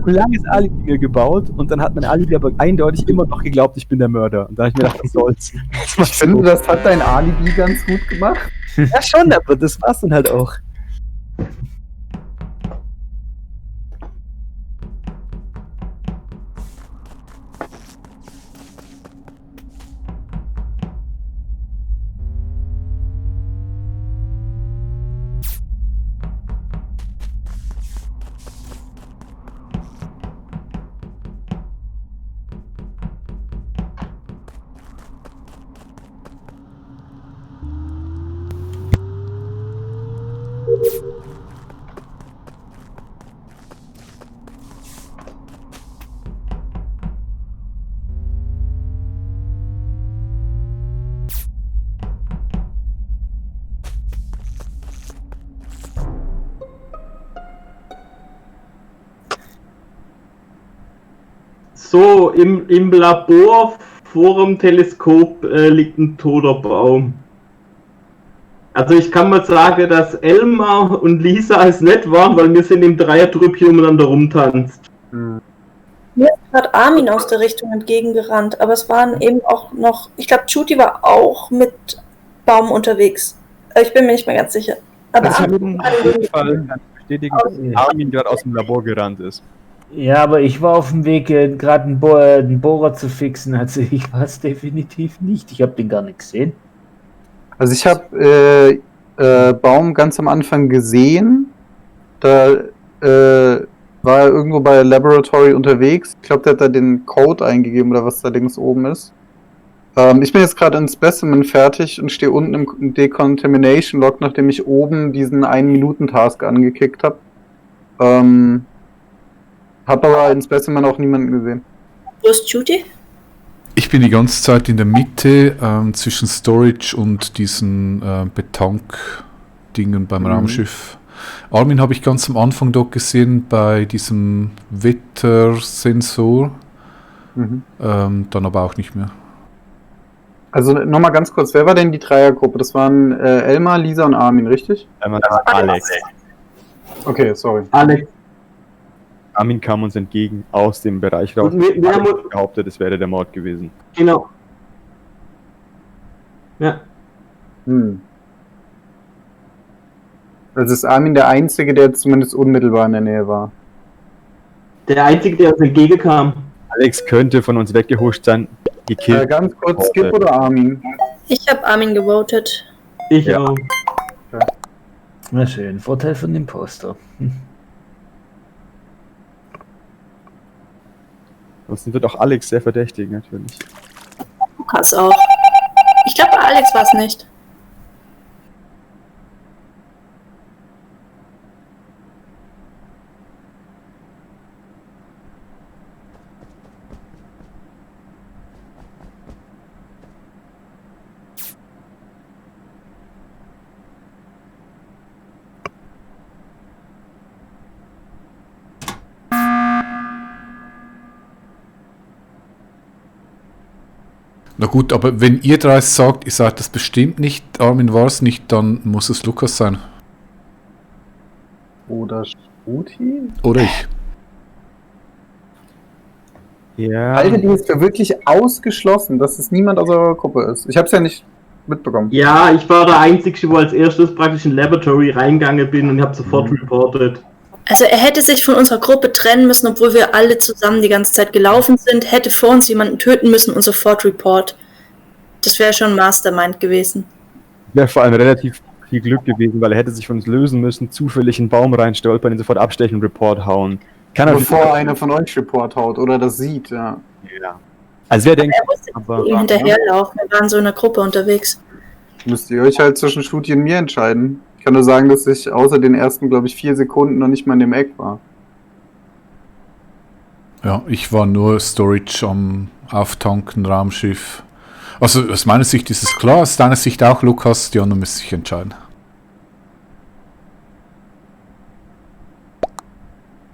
ein langes Alibi mir gebaut und dann hat mein Alibi aber eindeutig immer noch geglaubt, ich bin der Mörder. Und dann habe ich mir gedacht, was soll's. Ich finde, das hat dein Alibi ganz gut gemacht. Ja schon, aber das war's dann halt auch. So, im Labor vor dem Teleskop liegt ein toter Baum. Also ich kann mal sagen, dass Elmar und Lisa es nett waren, weil wir sind im Dreiertrupp hier umeinander rumtanzt. Mir ist gerade Armin aus der Richtung entgegengerannt, aber es waren eben auch noch, ich glaube, Judy war auch mit Baum unterwegs. Ich bin mir nicht mehr ganz sicher. Aber Also ich kann auf jeden Fall bestätigen, dass Armin gerade aus dem Labor gerannt ist. Ja, aber ich war auf dem Weg, gerade einen Bohrer zu fixen, also ich war es definitiv nicht. Ich habe den gar nicht gesehen. Also ich habe Baum ganz am Anfang gesehen. Da war er irgendwo bei Laboratory unterwegs. Ich glaube, der hat da den Code eingegeben oder was da links oben ist. Ich bin jetzt gerade in Specimen fertig und stehe unten im Decontamination Log, nachdem ich oben diesen 1-Minuten-Task angekickt habe. Hab aber in Specimen auch niemanden gesehen. wo ist Judy? Ich bin die ganze Zeit in der Mitte zwischen Storage und diesen Betank-Dingen beim Raumschiff. Armin habe ich ganz am Anfang dort gesehen bei diesem Wettersensor. Dann aber auch nicht mehr. Also nochmal ganz kurz, wer war denn die Dreiergruppe? Das waren Elmar, Lisa und Armin, richtig? Alex. Okay, sorry. Alex. Armin kam uns entgegen aus dem Bereich raus. Und wir haben Alex behauptet, es wäre der Mord gewesen. Genau. Ja. Also ist Armin der Einzige, der zumindest unmittelbar in der Nähe war. Der Einzige, der uns entgegenkam. Alex könnte von uns weggehuscht sein, gekillt. Ganz kurz, Skip oder Armin? Ich habe Armin gewotet. Ich Ja. auch. Na schön, Vorteil von dem Poster. Sonst wird auch Alex sehr verdächtig, natürlich. Lukas auch. Ich glaube, bei Alex war es nicht. Na gut, aber wenn ihr drei sagt, ihr seid das bestimmt nicht, Armin war es nicht, dann muss es Lukas sein. Oder Shruti? Oder ich. Ja. Haltet ihr es für wirklich ausgeschlossen, dass es niemand aus eurer Gruppe ist? Ich habe es ja nicht mitbekommen. Ja, ich war der Einzige, wo als erstes praktisch in Laboratory reingegangen bin und habe sofort reportet. Also er hätte sich von unserer Gruppe trennen müssen, obwohl wir alle zusammen die ganze Zeit gelaufen sind, hätte vor uns jemanden töten müssen und sofort Report. Das wäre schon Mastermind gewesen. Wäre vor allem relativ viel Glück gewesen, weil er hätte sich von uns lösen müssen, zufällig in den Baum reinstolpern, ihn sofort abstechen und Report hauen. Kann er Bevor einer von euch Report haut oder das sieht, ja. Ja. Also wer denkt, Er musste aber ihm hinterherlaufen, wir waren so in einer Gruppe unterwegs. Müsst ihr euch halt zwischen Shruti und mir entscheiden. Ich kann nur sagen, dass ich außer den ersten, glaube ich, 4 Sekunden noch nicht mal in dem Eck war. Ja, ich war nur Storage am Auftanken, Raumschiff. Also aus meiner Sicht ist es klar, aus deiner Sicht auch, Lukas, die anderen müssen sich entscheiden.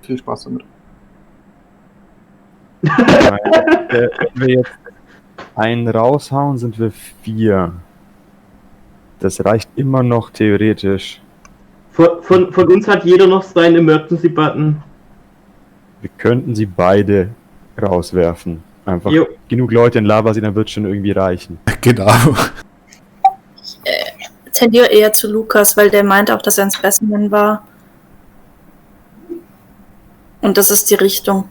Viel Spaß damit. wenn wir jetzt einen raushauen, sind wir 4. Das reicht immer noch theoretisch. Von uns hat jeder noch seinen Emergency-Button. Wir könnten sie beide rauswerfen. Einfach Jo. genug Leute in Lava sehen, dann wird schon irgendwie reichen. Genau. Tendiere eher zu Lukas, weil der meint auch, dass er ein Specimen war. Und das ist die Richtung.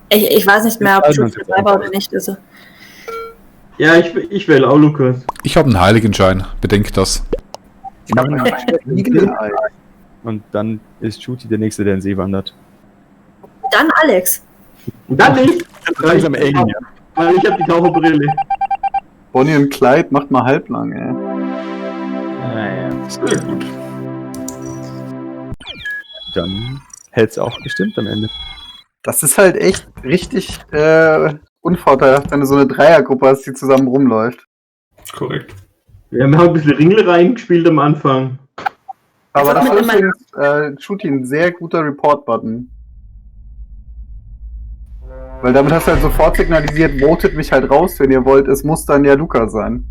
Ich weiß nicht mehr, ob Also, Judy dabei war oder nicht. Also. Ja, ich wähle auch Lukas. Ich habe einen Heiligenschein, bedenkt das. Ich habe ein Eagle-Eye. Und dann ist Shooty der Nächste, der in den See wandert. Dann Alex. Und dann nicht, Langsam eng, ja. weil ich habe die Taucherbrille. Bonnie und Clyde macht mal halblang, ey. Naja, Sehr gut. dann hätte es auch gestimmt am Ende. Das ist halt echt richtig unvorteilhaft, wenn du so eine Dreiergruppe hast, die zusammen rumläuft. Korrekt. Wir haben ein bisschen Ringel reingespielt am Anfang. Aber das mit ist dem übrigens Shooty ein sehr guter Report-Button. Weil damit hast du halt sofort signalisiert, votet mich halt raus, wenn ihr wollt. Es muss dann ja Luca sein.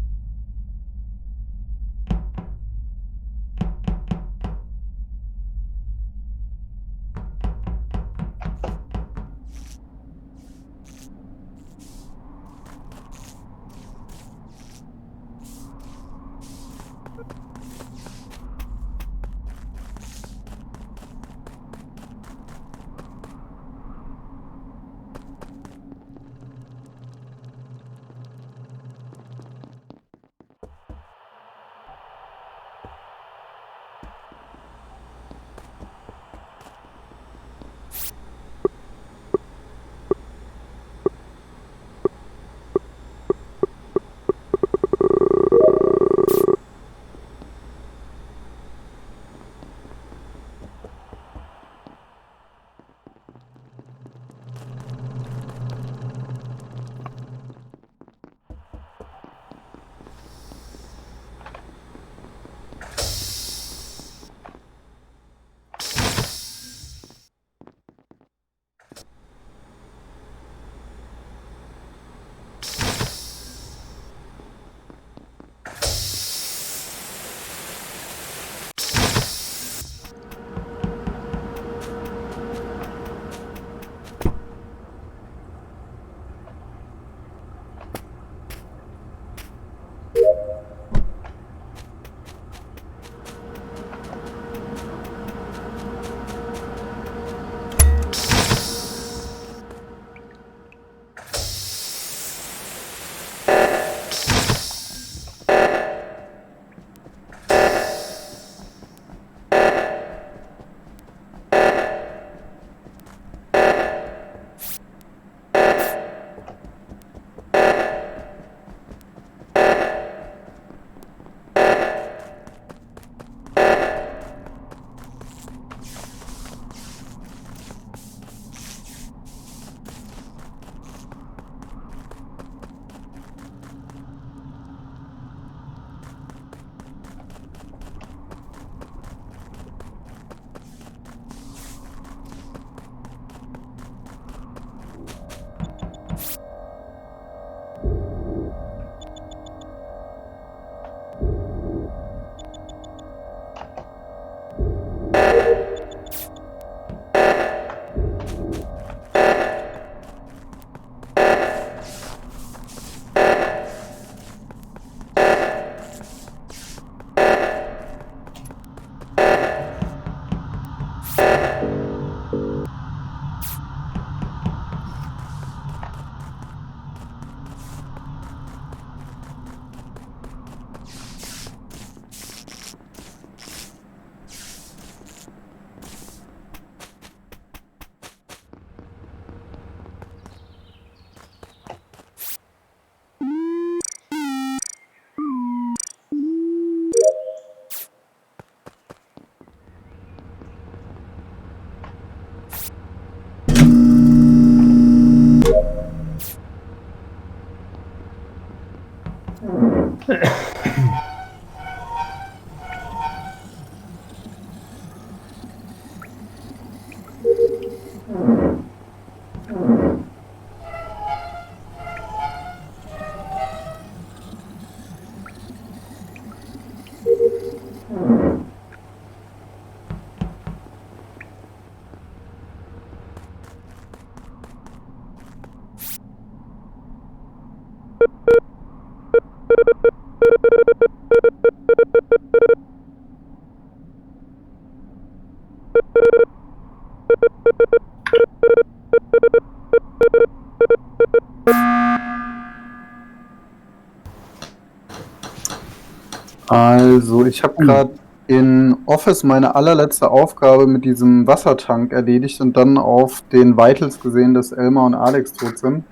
Also, ich habe gerade in Office meine allerletzte Aufgabe mit diesem Wassertank erledigt und dann auf den Vitals gesehen, dass Elmar und Alex tot sind.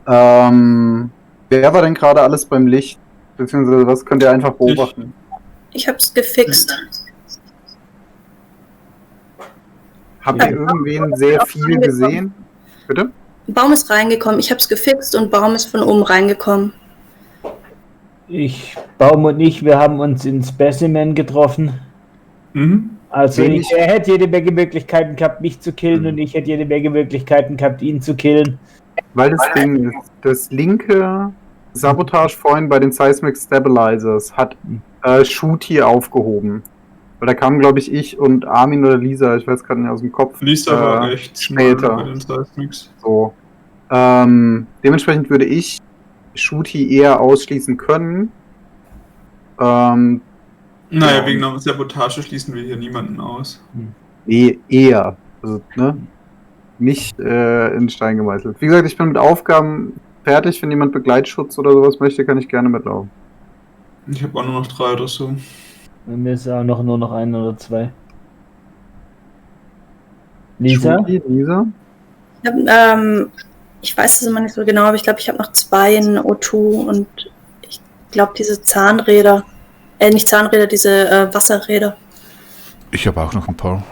Wer war denn gerade alles beim Licht? Beziehungsweise was könnt ihr einfach beobachten? Ich hab's gefixt. Habt ihr irgendwen sehr viel gesehen? Bitte? Baum ist reingekommen. Ich hab's gefixt und Baum ist von oben reingekommen. Baum und ich, wir haben uns in Specimen getroffen. Also er hätte jede Menge Möglichkeiten gehabt, mich zu killen und ich hätte jede Menge Möglichkeiten gehabt, ihn zu killen. Weil das Ding ist, das linke Sabotage vorhin bei den Seismic Stabilizers hat Shooty aufgehoben. Weil da kamen, glaube ich und Armin oder Lisa, ich weiß gerade nicht aus dem Kopf. Lisa war echt später. bei den Seismics. So. Dementsprechend würde ich Shooty eher ausschließen können. Naja, ja. wegen einer Sabotage schließen wir hier niemanden aus. Nee, eher. Also, ne? Nicht in Stein gemeißelt. Wie gesagt, ich bin mit Aufgaben fertig. Wenn jemand Begleitschutz oder sowas möchte, kann ich gerne mitlaufen. Ich habe auch nur noch 3 oder so. Und mir ist auch nur noch 1 oder 2. Lisa? Shooty, Lisa? Ich weiß es immer nicht so genau, aber ich glaube, ich habe noch 2 in O2 und ich glaube, diese Zahnräder, nicht Zahnräder, diese Wasserräder. Ich habe auch noch ein paar.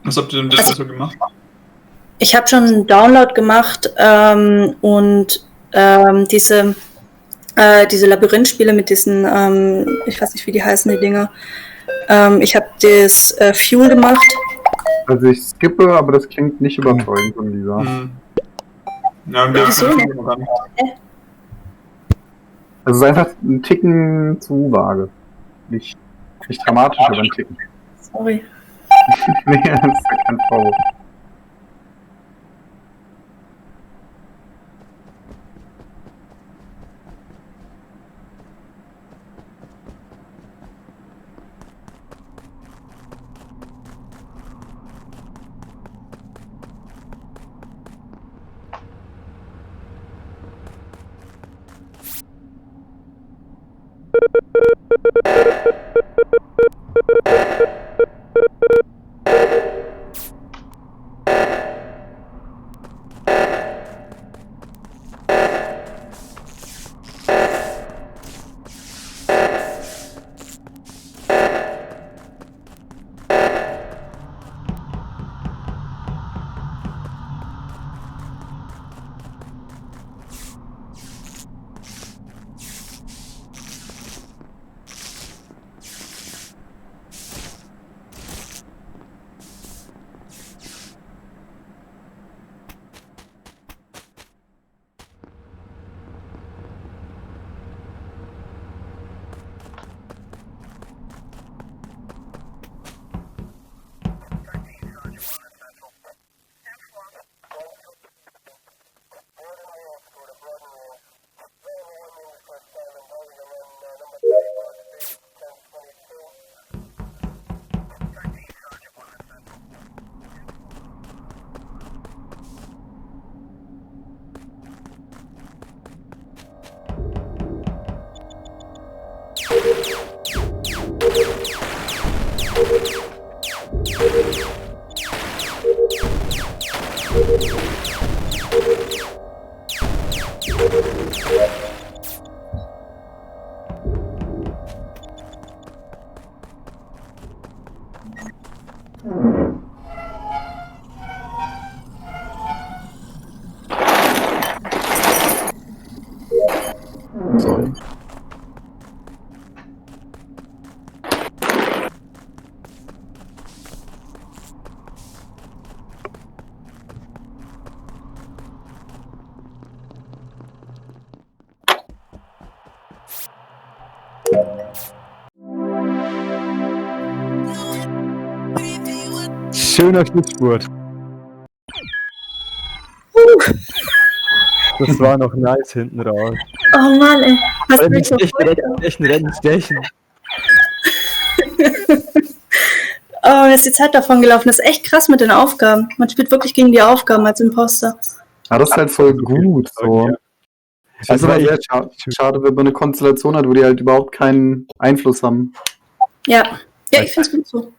Was habt ihr denn das so gemacht? Ich habe schon einen Download gemacht und diese Labyrinthspiele mit diesen, ich weiß nicht, wie die heißen, die Dinger. Ich habe das Fuel gemacht. Also ich skippe, aber das klingt nicht überzeugend von Lisa. Ja, und der Wieso? gar nicht. Also es ist einfach ein Ticken zu vage. Nicht dramatisch, aber ein Ticken. Sorry. Nee, das ist ja kein Vorwurf. Sorry. Schöner Schlussspurt. Das war noch nice hinten raus. Oh Mann, ey. Hast du mich so echt ein Rennen stechen. Oh, mir ist die Zeit davon gelaufen. Das ist echt krass mit den Aufgaben. Man spielt wirklich gegen die Aufgaben als Imposter. Ja, das ist halt voll gut. So. Ja. Es ist immer sehr schade, wenn man eine Konstellation hat, wo die halt überhaupt keinen Einfluss haben. Ja, ich finde es gut so.